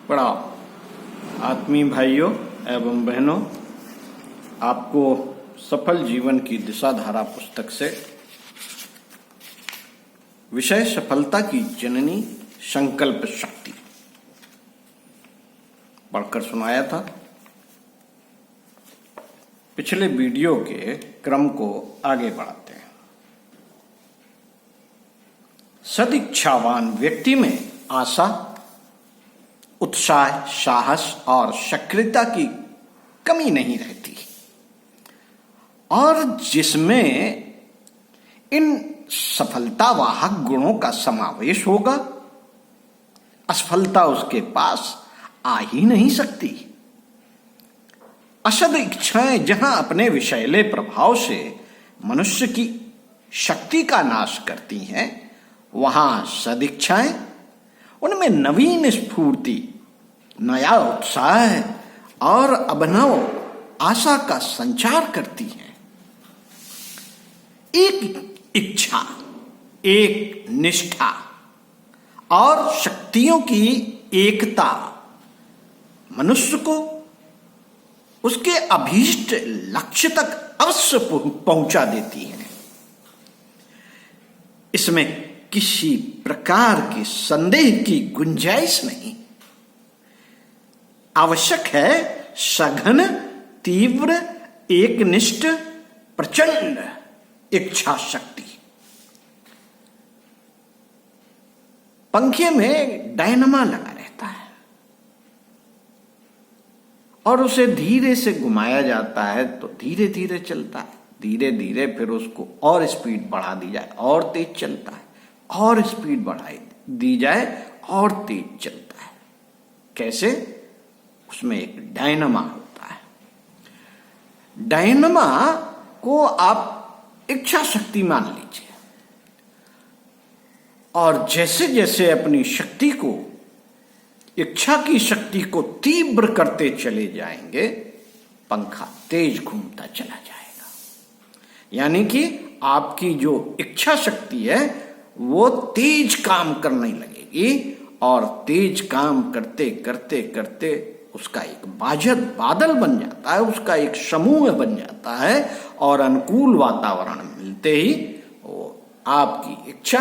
प्रणाम आत्मीय भाइयों एवं बहनों, आपको सफल जीवन की दिशाधारा पुस्तक से विषय सफलता की जननी संकल्प शक्ति पढ़कर सुनाया था। पिछले वीडियो के क्रम को आगे बढ़ाते हैं। सदिच्छावान व्यक्ति में आशा, उत्साह, साहस और सक्रियता की कमी नहीं रहती और जिसमें इन सफलतावाहक गुणों का समावेश होगा, असफलता उसके पास आ ही नहीं सकती। असद इच्छाएं जहां अपने विषैले प्रभाव से मनुष्य की शक्ति का नाश करती हैं, वहां सदिच्छाएं उनमें नवीन स्फूर्ति, नया उत्साह और अभिनव आशा का संचार करती हैं। एक इच्छा, एक निष्ठा और शक्तियों की एकता मनुष्य को उसके अभीष्ट लक्ष्य तक अवश्य पहुंचा देती है। इसमें किसी प्रकार के संदेह की गुंजाइश नहीं। आवश्यक है सघन, तीव्र, एकनिष्ठ, प्रचंड इच्छा शक्ति। पंखे में डायनामा लगा रहता है और उसे धीरे से घुमाया जाता है तो धीरे धीरे चलता है, धीरे धीरे फिर उसको और स्पीड बढ़ा दी जाए और तेज चलता है, और स्पीड बढ़ाई दी जाए और तेज चलता है। कैसे? उसमें एक डायनामा होता है। डायनामा को आप इच्छा शक्ति मान लीजिए और जैसे जैसे अपनी शक्ति को, इच्छा की शक्ति को तीव्र करते चले जाएंगे, पंखा तेज घूमता चला जाएगा। यानी कि आपकी जो इच्छा शक्ति है वो तेज काम करने लगेगी और तेज काम करते करते करते उसका एक बादल बन जाता है, उसका एक समूह बन जाता है और अनुकूल वातावरण मिलते ही वो आपकी इच्छा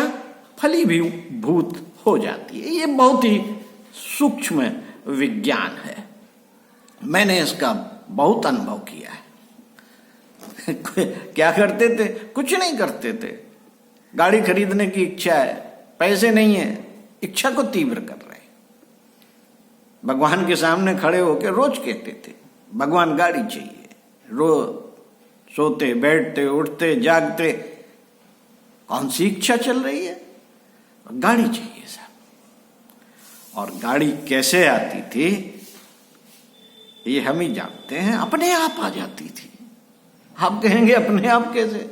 फलीभूत हो जाती है। ये बहुत ही सूक्ष्म विज्ञान है, मैंने इसका बहुत अनुभव किया है। क्या करते थे? कुछ नहीं करते थे। गाड़ी खरीदने की इच्छा है, पैसे नहीं है, इच्छा को तीव्र कर रहे। भगवान के सामने खड़े होकर रोज कहते थे भगवान गाड़ी चाहिए। रोज सोते बैठते उठते जागते कौन सी इच्छा चल रही है? गाड़ी चाहिए साहब। और गाड़ी कैसे आती थी ये हम ही जानते हैं, अपने आप आ जाती थी। आप कहेंगे अपने आप कैसे?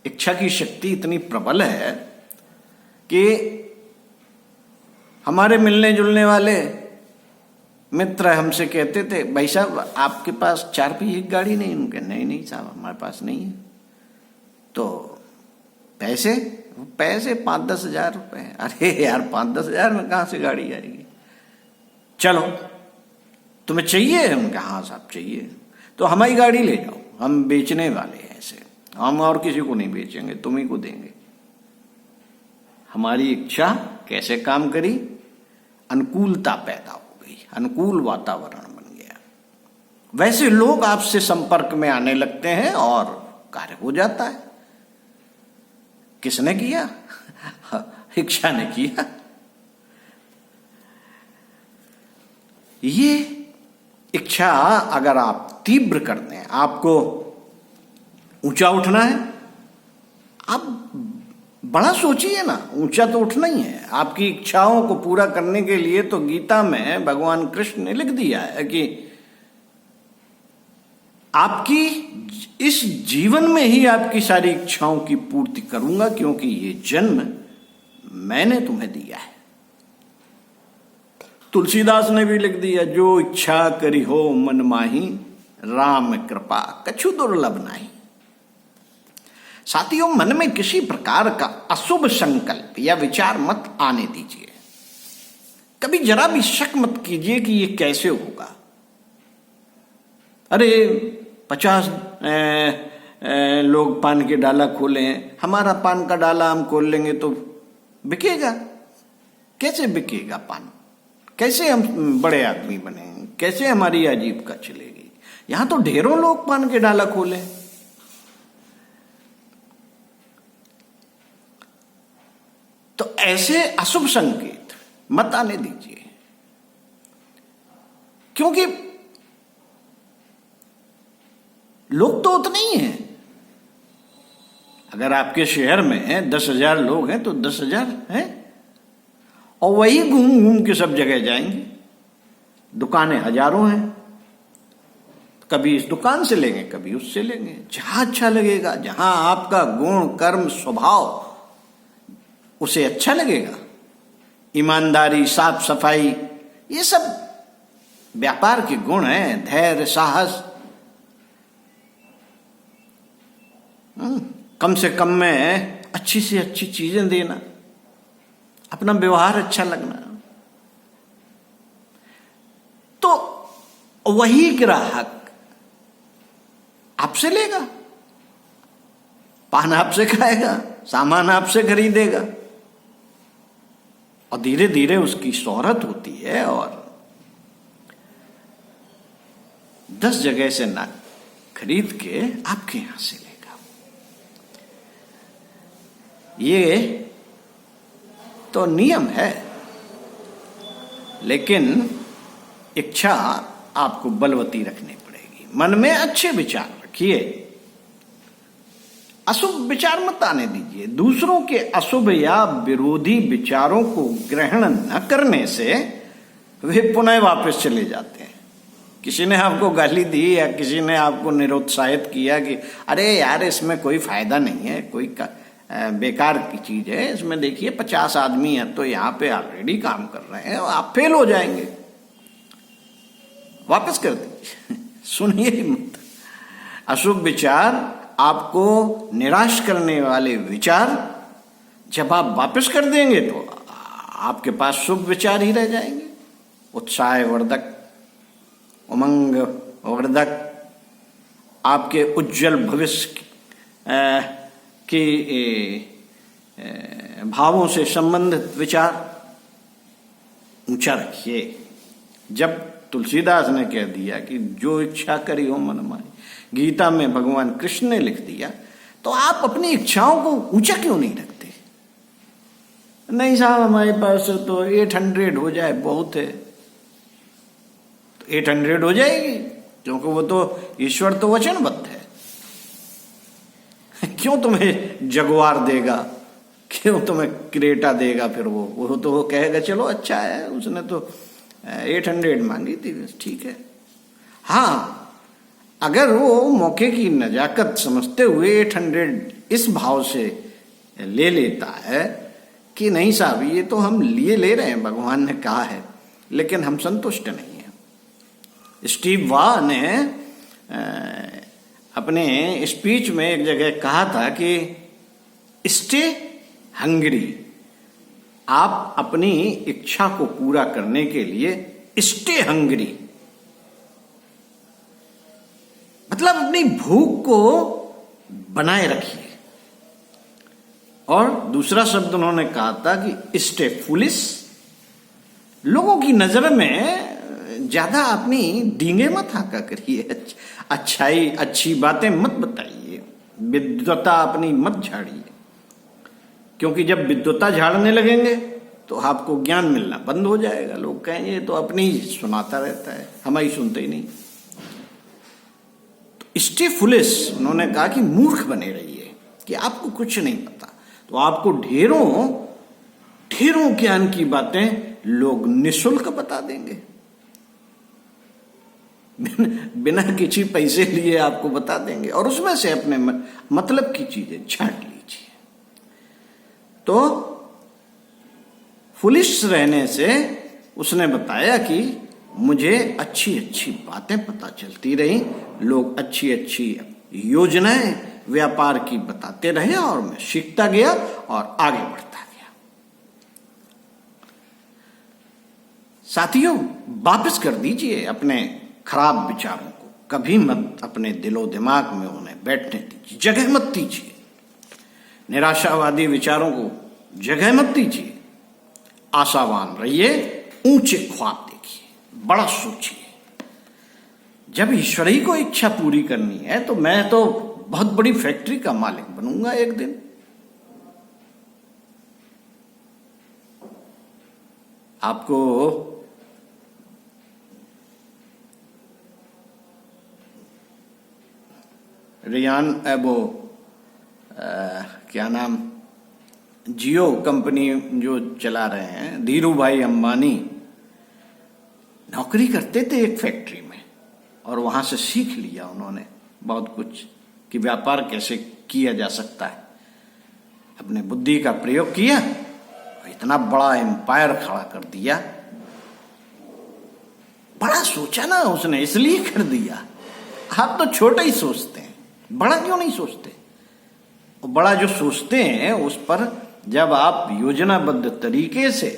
इच्छा की शक्ति इतनी प्रबल है कि हमारे मिलने जुलने वाले मित्र हमसे कहते थे, भाई साहब आपके पास 4 पहिए की गाड़ी नहीं? उनके नहीं साहब हमारे पास नहीं है। तो पैसे 5-10 हजार रुपए। अरे यार 5-10 हजार में कहां से गाड़ी आएगी? चलो तुम्हें चाहिए? हम कहा हाँ साहब चाहिए। तो हमारी गाड़ी ले जाओ, हम बेचने वाले हैं, ऐसे हम और किसी को नहीं बेचेंगे, तुम्ही को देंगे। हमारी इच्छा कैसे काम करी? अनुकूलता पैदा हो गई, अनुकूल वातावरण बन गया। वैसे लोग आपसे संपर्क में आने लगते हैं और कार्य हो जाता है। किसने किया? इच्छा ने किया। ये इच्छा अगर आप तीव्र कर दें, आपको ऊंचा उठना है, आप बड़ा सोचिए ना, ऊंचा तो उठना ही है। आपकी इच्छाओं को पूरा करने के लिए तो गीता में भगवान कृष्ण ने लिख दिया है कि आपकी इस जीवन में ही आपकी सारी इच्छाओं की पूर्ति करूंगा, क्योंकि ये जन्म मैंने तुम्हें दिया है। तुलसीदास ने भी लिख दिया, जो इच्छा करी हो मन माही, राम कृपा कछु दुर्लभ नाही। साथियों, मन में किसी प्रकार का अशुभ संकल्प या विचार मत आने दीजिए। कभी जरा भी शक मत कीजिए कि ये कैसे होगा। अरे 50 लोग पान के डाला खोले हैं, हमारा पान का डाला हम खोल लेंगे तो बिकेगा? कैसे बिकेगा पान? कैसे हम बड़े आदमी बनेंगे? कैसे हमारी आजीविका चलेगी? यहां तो ढेरों लोग पान के डाला खोले। तो ऐसे अशुभ संकेत मत आने दीजिए, क्योंकि लोग तो उतने ही हैं। अगर आपके शहर में 10,000 लोग हैं तो 10,000 हैं, और वही घूम घूम के सब जगह जाएंगे। दुकानें हजारों हैं, कभी इस दुकान से लेंगे, कभी उससे लेंगे। जहां अच्छा लगेगा, जहां आपका गुण कर्म स्वभाव उसे अच्छा लगेगा, ईमानदारी, साफ सफाई, ये सब व्यापार के गुण हैं। धैर्य, साहस, कम से कम में अच्छी से अच्छी चीजें देना, अपना व्यवहार अच्छा लगना, तो वही ग्राहक आपसे लेगा, पान आपसे खाएगा, सामान आपसे खरीदेगा, और धीरे धीरे उसकी शोहरत होती है और 10 जगह से ना खरीद के आपके यहां से लेगा। ये तो नियम है, लेकिन इच्छा आपको बलवती रखनी पड़ेगी। मन में अच्छे विचार रखिए, अशुभ विचार मत आने दीजिए। दूसरों के अशुभ या विरोधी विचारों को ग्रहण न करने से वे पुनः वापस चले जाते हैं। किसी ने आपको गाली दी या किसी ने आपको निरुत्साहित किया कि अरे यार इसमें कोई फायदा नहीं है, कोई बेकार की चीज है, इसमें देखिए 50 आदमी हैं तो यहाँ पे ऑलरेडी काम कर रहे हैं, आप फेल हो जाएंगे, वापस कर दीजिए। सुनिए ही मत। अशुभ विचार, आपको निराश करने वाले विचार जब आप वापस कर देंगे तो आपके पास शुभ विचार ही रह जाएंगे। उत्साह वर्धक, उमंग वर्धक, आपके उज्जवल भविष्य के भावों से संबंधित विचार ऊंचा रखिए। जब तुलसीदास ने कह दिया कि जो इच्छा करी हो मन माई, गीता में भगवान कृष्ण ने लिख दिया, तो आप अपनी इच्छाओं को ऊंचा क्यों नहीं रखते? नहीं साहब हमारे पास तो 800 हो जाए बहुत है, तो 800 हो जाएगी, क्योंकि वो तो ईश्वर तो वचनबद्ध है। क्यों तुम्हें जगुआर देगा, क्यों तुम्हें क्रेटा देगा? फिर वो तो वो कहेगा चलो अच्छा है, उसने तो 800 मांगी थी, ठीक है। हाँ, अगर वो मौके की नजाकत समझते हुए 800 इस भाव से ले लेता है कि नहीं साहब ये तो हम लिए ले रहे हैं, भगवान ने कहा है, लेकिन हम संतुष्ट नहीं हैं। स्टीव वाह ने अपने स्पीच में एक जगह कहा था कि स्टे हंग्री, आप अपनी इच्छा को पूरा करने के लिए स्टे हंग्री, मतलब अपनी भूख को बनाए रखिए। और दूसरा शब्द उन्होंने कहा था कि स्टे फुलिश, लोगों की नजर में ज्यादा अपनी डींगे मत हाका करिए, अच्छाई अच्छी बातें मत बताइए, विद्वता अपनी मत झाड़िए, क्योंकि जब विद्वता झाड़ने लगेंगे तो आपको ज्ञान मिलना बंद हो जाएगा। लोग कहेंगे तो अपनी ही सुनाता रहता है, हमारी सुनते ही नहीं। तो स्टे फुलिश, उन्होंने कहा कि मूर्ख बने रहिए कि आपको कुछ नहीं पता, तो आपको ढेरों ढेरों ज्ञान की बातें लोग निःशुल्क बता देंगे, बिना किसी पैसे लिए आपको बता देंगे, और उसमें से अपने मतलब की चीजें छांट लीजिए। तो फुलिश रहने से उसने बताया कि मुझे अच्छी अच्छी बातें पता चलती रही, लोग अच्छी अच्छी योजनाएं व्यापार की बताते रहे, और मैं सीखता गया और आगे बढ़ता गया। साथियों, वापस कर दीजिए अपने खराब विचारों को, कभी मत अपने दिलो दिमाग में उन्हें बैठने दीजिए, जगह मत दीजिए। निराशावादी विचारों को जगह मत दीजिए। आशावान रहिए, ऊंचे ख्वाब देखिए, बड़ा सोचिए। जब ईश्वर ही को इच्छा पूरी करनी है तो मैं तो बहुत बड़ी फैक्ट्री का मालिक बनूंगा एक दिन। आपको रियान क्या नाम, जियो कंपनी जो चला रहे हैं, धीरू भाई अंबानी नौकरी करते थे एक फैक्ट्री में, और वहां से सीख लिया उन्होंने बहुत कुछ कि व्यापार कैसे किया जा सकता है। अपने बुद्धि का प्रयोग किया, इतना बड़ा एम्पायर खड़ा कर दिया। बड़ा सोचा ना उसने, इसलिए कर दिया। आप तो छोटा ही सोचते हैं, बड़ा क्यों नहीं सोचते? बड़ा जो सोचते हैं उस पर जब आप योजनाबद्ध तरीके से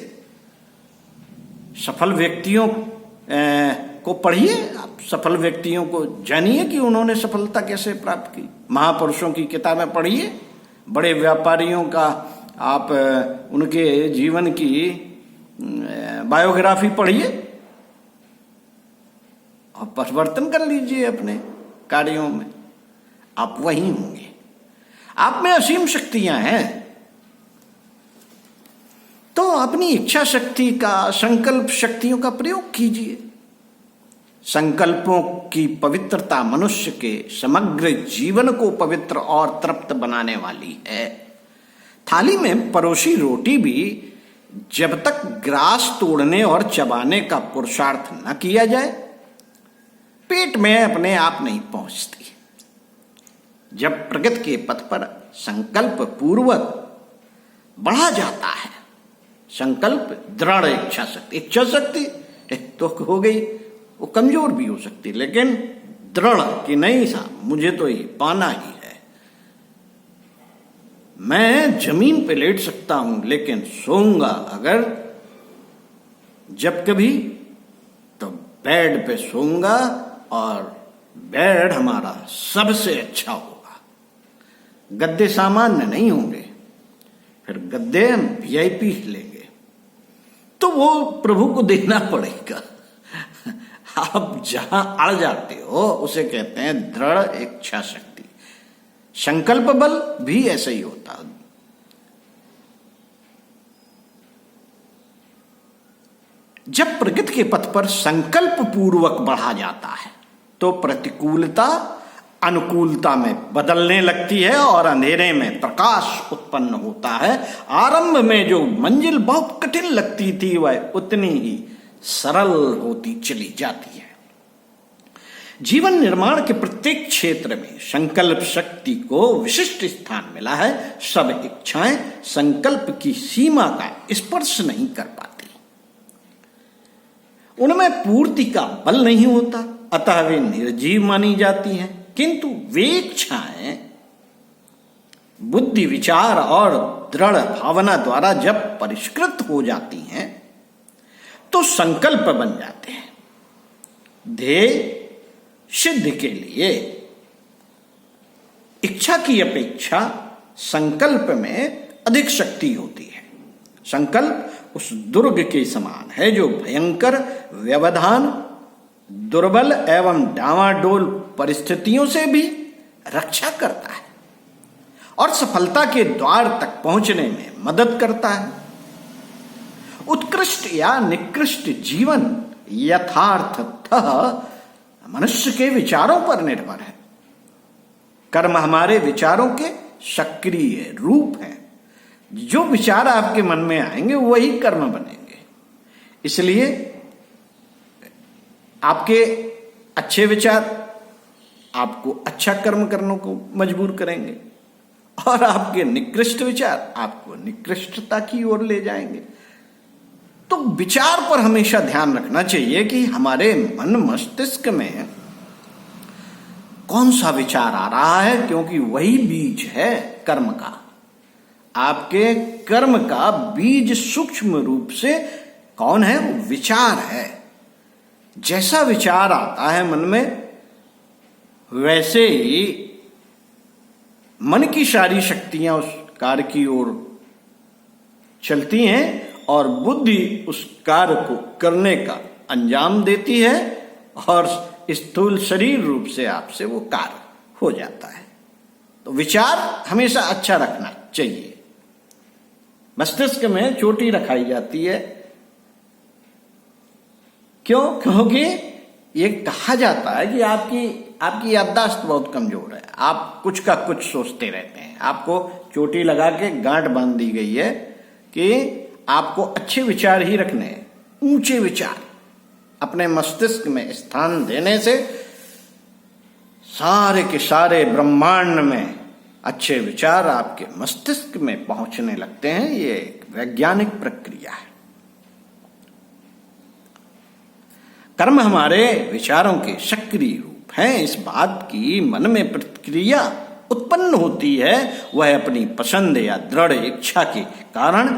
सफल व्यक्तियों को पढ़िए, आप सफल व्यक्तियों को जानिए कि उन्होंने सफलता कैसे प्राप्त की। महापुरुषों की किताबें पढ़िए, बड़े व्यापारियों का आप उनके जीवन की बायोग्राफी पढ़िए और परिवर्तन कर लीजिए अपने कार्यों में। आप वही होंगे। आप में असीम शक्तियां हैं, तो अपनी इच्छा शक्ति का, संकल्प शक्तियों का प्रयोग कीजिए। संकल्पों की पवित्रता मनुष्य के समग्र जीवन को पवित्र और तृप्त बनाने वाली है। थाली में परोसी रोटी भी जब तक ग्रास तोड़ने और चबाने का पुरुषार्थ न किया जाए, पेट में अपने आप नहीं पहुंचती। जब प्रगति के पथ पर संकल्प पूर्वक बढ़ा जाता है, संकल्प दृढ़ इच्छा शक्ति, इच्छा शक्ति तो हो गई, वो कमजोर भी हो सकती, लेकिन दृढ़ कि नहीं साहब मुझे तो ये पाना ही है। मैं जमीन पे लेट सकता हूं लेकिन सोऊंगा अगर जब कभी तो बेड पे सोऊंगा, और बेड हमारा सबसे अच्छा होगा। गद्दे सामान्य नहीं होंगे, फिर गद्दे हम वीआईपी लेंगे, तो वो प्रभु को देना पड़ेगा। आप जहां अड़ जाते हो उसे कहते हैं दृढ़ इच्छा शक्ति। संकल्प बल भी ऐसा ही होता है। जब प्रगति के पथ पर संकल्प पूर्वक बढ़ा जाता है तो प्रतिकूलता अनुकूलता में बदलने लगती है और अंधेरे में प्रकाश उत्पन्न होता है। आरंभ में जो मंजिल बहुत कठिन लगती थी वह उतनी ही सरल होती चली जाती है। जीवन निर्माण के प्रत्येक क्षेत्र में संकल्प शक्ति को विशिष्ट स्थान मिला है। सब इच्छाएं संकल्प की सीमा का स्पर्श नहीं कर पाती, उनमें पूर्ति का बल नहीं होता, अतः वे निर्जीव मानी जाती हैं। किंतु वे इच्छाएं बुद्धि, विचार और दृढ़ भावना द्वारा जब परिष्कृत हो जाती हैं तो संकल्प बन जाते हैं। ध्येय सिद्धि के लिए इच्छा की अपेक्षा संकल्प में अधिक शक्ति होती है। संकल्प उस दुर्ग के समान है जो भयंकर व्यवधान, दुर्बल एवं डावाडोल परिस्थितियों से भी रक्षा करता है और सफलता के द्वार तक पहुंचने में मदद करता है। उत्कृष्ट या निकृष्ट जीवन यथार्थतः मनुष्य के विचारों पर निर्भर है। कर्म हमारे विचारों के सक्रिय रूप हैं। जो विचार आपके मन में आएंगे वही कर्म बनेंगे। इसलिए आपके अच्छे विचार आपको अच्छा कर्म करने को मजबूर करेंगे और आपके निकृष्ट विचार आपको निकृष्टता की ओर ले जाएंगे। तो विचार पर हमेशा ध्यान रखना चाहिए कि हमारे मन मस्तिष्क में कौन सा विचार आ रहा है, क्योंकि वही बीज है कर्म का। आपके कर्म का बीज सूक्ष्म रूप से कौन है? वो विचार है। जैसा विचार आता है मन में, वैसे ही मन की सारी शक्तियां उस कार्य की ओर चलती हैं और बुद्धि उस कार्य को करने का अंजाम देती है और स्थूल शरीर रूप से आपसे वो कार्य हो जाता है। तो विचार हमेशा अच्छा रखना चाहिए। मस्तिष्क में चोटी रखाई जाती है। क्यों? क्योंकि ये कहा जाता है कि आपकी याददाश्त बहुत कमजोर है, आप कुछ का कुछ सोचते रहते हैं। आपको चोटी लगा के गांठ बांध दी गई है कि आपको अच्छे विचार ही रखने हैं, ऊंचे विचार। अपने मस्तिष्क में स्थान देने से सारे के सारे ब्रह्मांड में अच्छे विचार आपके मस्तिष्क में पहुंचने लगते हैं। ये एक वैज्ञानिक प्रक्रिया है। कर्म हमारे विचारों के सक्रिय रूप हैं। इस बात की मन में प्रतिक्रिया उत्पन्न होती है, वह अपनी पसंद या दृढ़ इच्छा के कारण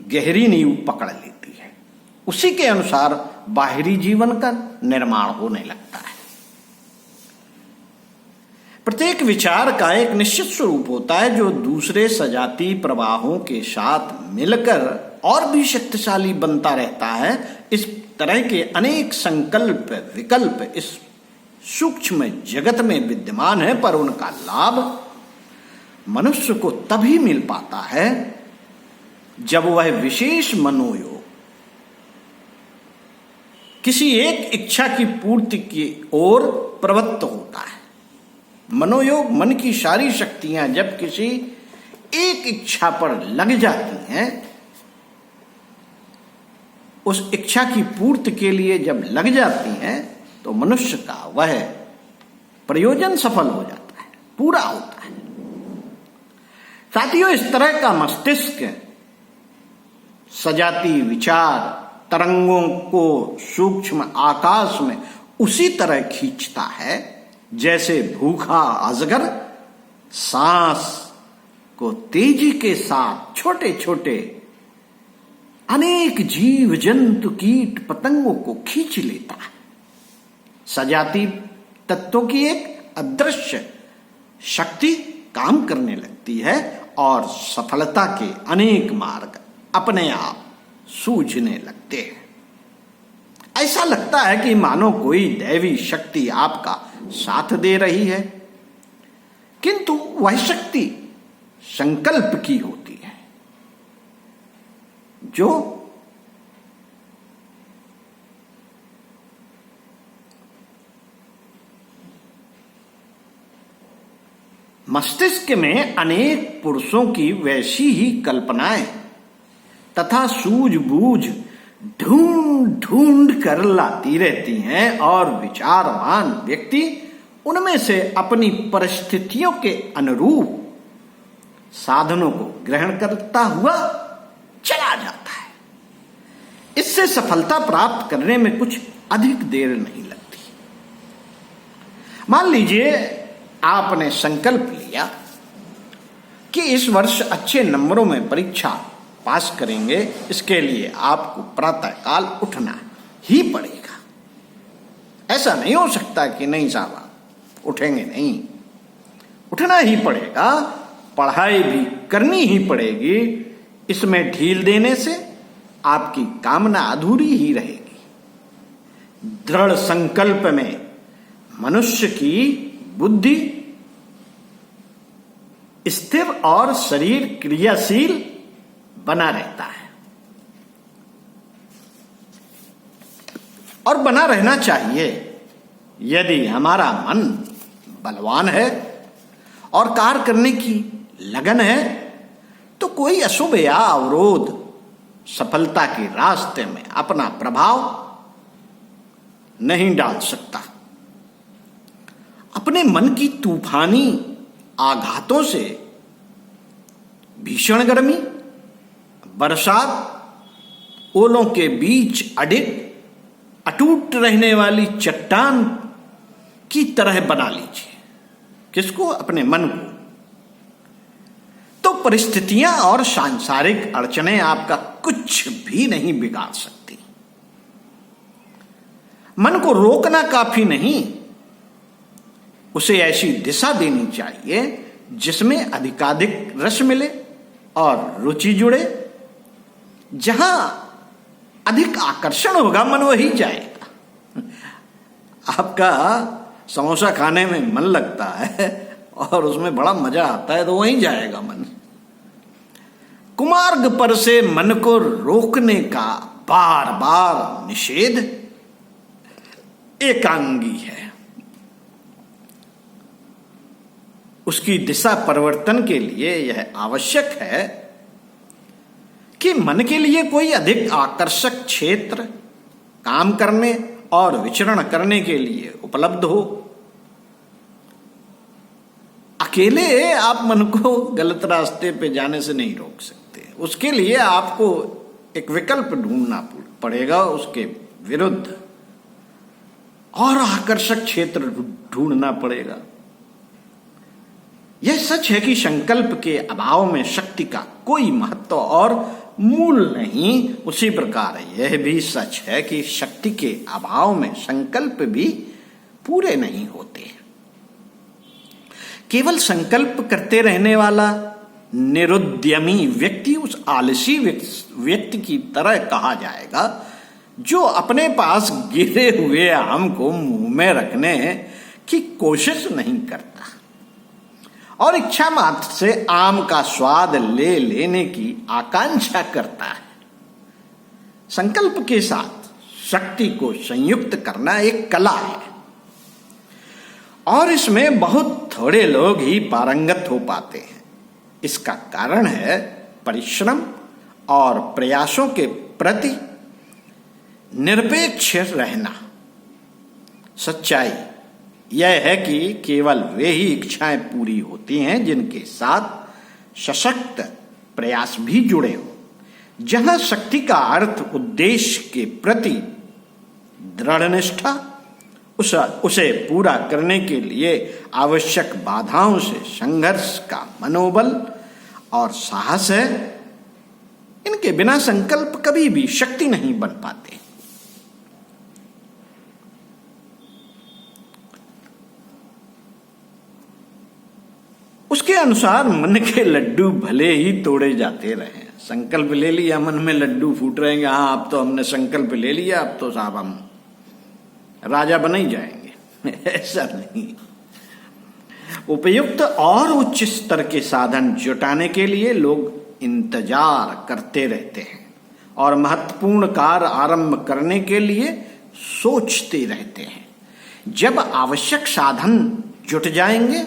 गहरी नींव पकड़ लेती है। उसी के अनुसार बाहरी जीवन का निर्माण होने लगता है। प्रत्येक विचार का एक निश्चित स्वरूप होता है जो दूसरे सजाती प्रवाहों के साथ मिलकर और भी शक्तिशाली बनता रहता है। इस तरह के अनेक संकल्प विकल्प इस सूक्ष्म जगत में विद्यमान है, पर उनका लाभ मनुष्य को तभी मिल पाता है जब वह विशेष मनोयोग किसी एक इच्छा की पूर्ति की ओर प्रवृत्त होता है। मनोयोग, मन की सारी शक्तियां जब किसी एक इच्छा पर लग जाती हैं, उस इच्छा की पूर्ति के लिए जब लग जाती हैं, तो मनुष्य का वह प्रयोजन सफल हो जाता है, पूरा होता है। साथियों, इस तरह का मस्तिष्क सजाती विचार तरंगों को सूक्ष्म आकाश में उसी तरह खींचता है जैसे भूखा अजगर सांस को तेजी के साथ छोटे छोटे अनेक जीव जंतु कीट पतंगों को खींच लेता है। सजाती तत्वों की एक अदृश्य शक्ति काम करने लगती है और सफलता के अनेक मार्ग अपने आप सूझने लगते हैं। ऐसा लगता है कि मानो कोई दैवी शक्ति आपका साथ दे रही है, किंतु वह शक्ति संकल्प की होती है जो मस्तिष्क में अनेक पुरुषों की वैसी ही कल्पनाएं तथा सूझबूझ ढूंढ ढूंढ कर लाती रहती हैं और विचारवान व्यक्ति उनमें से अपनी परिस्थितियों के अनुरूप साधनों को ग्रहण करता हुआ चला जाता है। इससे सफलता प्राप्त करने में कुछ अधिक देर नहीं लगती। मान लीजिए आपने संकल्प लिया कि इस वर्ष अच्छे नंबरों में परीक्षा पास करेंगे, इसके लिए आपको प्रातःकाल उठना ही पड़ेगा। ऐसा नहीं हो सकता कि नहीं साहब उठेंगे नहीं, उठना ही पड़ेगा, पढ़ाई भी करनी ही पड़ेगी। इसमें ढील देने से आपकी कामना अधूरी ही रहेगी। दृढ़ संकल्प में मनुष्य की बुद्धि स्थिर और शरीर क्रियाशील बना रहता है और बना रहना चाहिए। यदि हमारा मन बलवान है और कार्य करने की लगन है, तो कोई अशुभ या अवरोध सफलता के रास्ते में अपना प्रभाव नहीं डाल सकता। अपने मन की तूफानी आघातों से भीषण गर्मी, बरसात, ओलों के बीच अटूट रहने वाली चट्टान की तरह बना लीजिए। किसको? अपने मन को। तो परिस्थितियां और सांसारिक अड़चनें आपका कुछ भी नहीं बिगाड़ सकती। मन को रोकना काफी नहीं, उसे ऐसी दिशा देनी चाहिए जिसमें अधिकाधिक रस मिले और रुचि जुड़े। जहां अधिक आकर्षण होगा मन वही जाएगा। आपका समोसा खाने में मन लगता है और उसमें बड़ा मजा आता है तो वहीं जाएगा मन। कुमार्ग पर से मन को रोकने का बार बार निषेध एकांगी है। उसकी दिशा परिवर्तन के लिए यह आवश्यक है कि मन के लिए कोई अधिक आकर्षक क्षेत्र काम करने और विचरण करने के लिए उपलब्ध हो। अकेले आप मन को गलत रास्ते पे जाने से नहीं रोक सकते। उसके लिए आपको एक विकल्प ढूंढना पड़ेगा, उसके विरुद्ध और आकर्षक क्षेत्र ढूंढना पड़ेगा। यह सच है कि संकल्प के अभाव में शक्ति का कोई महत्व और मूल नहीं, उसी प्रकार यह भी सच है कि शक्ति के अभाव में संकल्प भी पूरे नहीं होते। केवल संकल्प करते रहने वाला निरुद्यमी व्यक्ति उस आलसी व्यक्ति की तरह कहा जाएगा जो अपने पास गिरे हुए आम को मुंह में रखने की कोशिश नहीं करता और इच्छा मात्र से आम का स्वाद ले लेने की आकांक्षा करता है। संकल्प के साथ शक्ति को संयुक्त करना एक कला है और इसमें बहुत थोड़े लोग ही पारंगत हो पाते हैं। इसका कारण है परिश्रम और प्रयासों के प्रति निरपेक्ष रहना। सच्चाई यह है कि केवल वे ही इच्छाएं पूरी होती हैं जिनके साथ सशक्त प्रयास भी जुड़े हो। जहां शक्ति का अर्थ उद्देश्य के प्रति दृढ़ निष्ठा, उसे पूरा करने के लिए आवश्यक बाधाओं से संघर्ष का मनोबल और साहस है, इनके बिना संकल्प कभी भी शक्ति नहीं बन पाते। उसके अनुसार मन के लड्डू भले ही तोड़े जाते रहे। संकल्प ले लिया, मन में लड्डू फूट रहे हैं, हाँ अब तो हमने संकल्प ले लिया, अब तो साहब हम राजा बन ही जाएंगे। ऐसा नहीं। उपयुक्त और उच्च स्तर के साधन जुटाने के लिए लोग इंतजार करते रहते हैं और महत्वपूर्ण कार्य आरंभ करने के लिए सोचते रहते हैं। जब आवश्यक साधन जुट जाएंगे